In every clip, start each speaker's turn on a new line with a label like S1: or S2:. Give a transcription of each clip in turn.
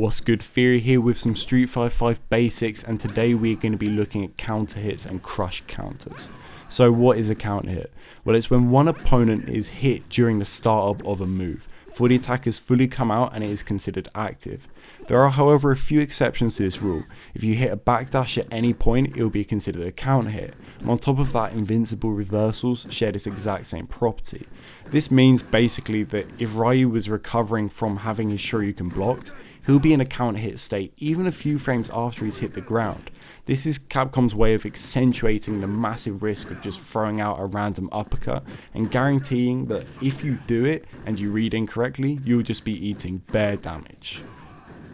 S1: What's good, Theory here with some Street Fighter 5 basics, and today we're going to be looking at counter hits and crush counters. So what is a counter hit? Well, it's when one opponent is hit during the startup of a move, before the attack has fully come out and it is considered active. There are however a few exceptions to this rule. If you hit a backdash at any point, it will be considered a counter hit. And on top of that, Invincible Reversals share this exact same property. This means basically that if Ryu was recovering from having his Shoryuken blocked, he'll be in a counter hit state even a few frames after he's hit the ground. This is Capcom's way of accentuating the massive risk of just throwing out a random uppercut and guaranteeing that if you do it and you read incorrectly, you'll just be eating bare damage.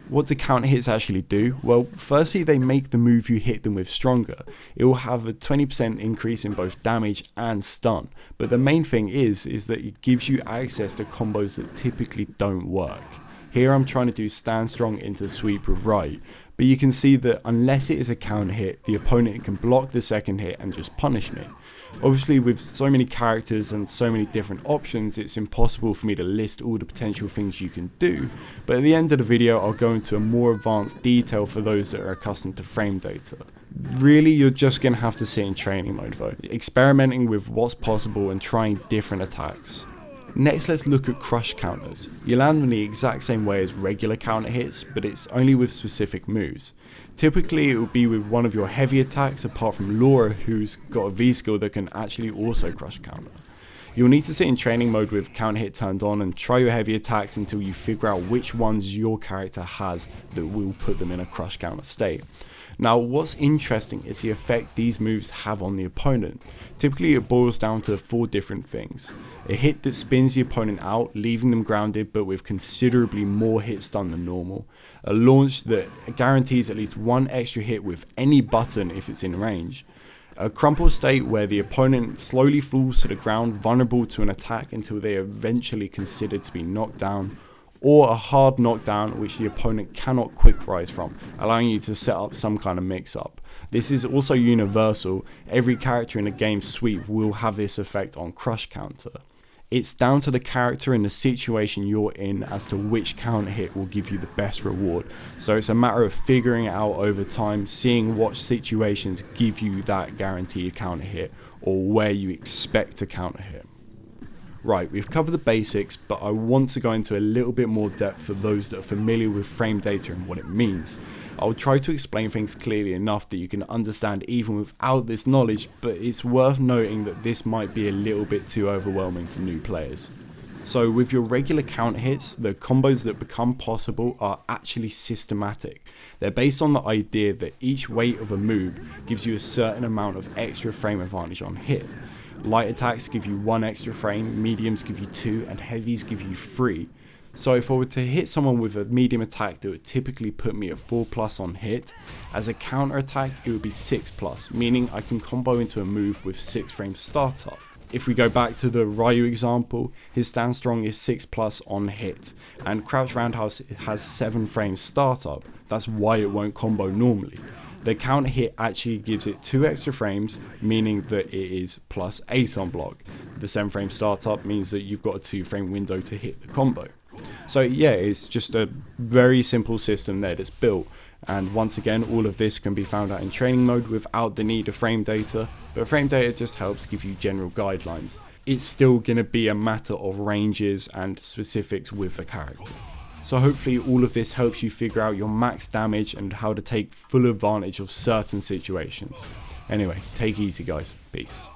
S1: What do counter hits actually do? Well, firstly, they make the move you hit them with stronger. It will have a 20% increase in both damage and stun, but the main thing is that it gives you access to combos that typically don't work. Here I'm trying to do stand strong into sweep with Ryu, but you can see that unless it is a counter hit, the opponent can block the second hit and just punish me. Obviously, with so many characters and so many different options, it's impossible for me to list all the potential things you can do, but at the end of the video I'll go into a more advanced detail for those that are accustomed to frame data. Really, you're just going to have to sit in training mode though, experimenting with what's possible and trying different attacks. Next, let's look at crush counters. You land in the exact same way as regular counter hits, but it's only with specific moves. Typically, it will be with one of your heavy attacks, apart from Laura, who's got a V skill that can actually also crush counter. You'll need to sit in training mode with counter hit turned on and try your heavy attacks until you figure out which ones your character has that will put them in a crush counter state. Now, what's interesting is the effect these moves have on the opponent. Typically, it boils down to 4 different things. A hit that spins the opponent out, leaving them grounded but with considerably more hit stun than normal. A launch that guarantees at least 1 extra hit with any button if it's in range. A crumple state where the opponent slowly falls to the ground, vulnerable to an attack until they are eventually considered to be knocked down. Or a hard knockdown which the opponent cannot quick rise from, allowing you to set up some kind of mix up. This is also universal. Every character in a game sweep will have this effect on crush counter. It's down to the character and the situation you're in as to which counter hit will give you the best reward. So it's a matter of figuring it out over time, seeing what situations give you that guaranteed counter hit or where you expect to counter hit. Right, we've covered the basics, but I want to go into a little bit more depth for those that are familiar with frame data and what it means. I'll try to explain things clearly enough that you can understand even without this knowledge, but it's worth noting that this might be a little bit too overwhelming for new players. So with your regular counter hits, the combos that become possible are actually systematic. They're based on the idea that each weight of a move gives you a certain amount of extra frame advantage on hit. Light attacks give you 1 extra frame, mediums give you 2, and heavies give you 3. So if I were to hit someone with a medium attack that would typically put me at 4+ on hit, as a counter attack it would be 6+, meaning I can combo into a move with 6 frame startup. If we go back to the Ryu example, his stand strong is 6+ on hit, and crouch roundhouse has 7 frames startup. That's why it won't combo normally. The counter hit actually gives it 2 extra frames, meaning that it is +8 on block. The 7 frame startup means that you've got a 2 frame window to hit the combo. So yeah, it's just a very simple system there that's built. And once again, all of this can be found out in training mode without the need of frame data, but frame data just helps give you general guidelines. It's still going to be a matter of ranges and specifics with the character. So hopefully all of this helps you figure out your max damage and how to take full advantage of certain situations. Anyway, take it easy guys, peace.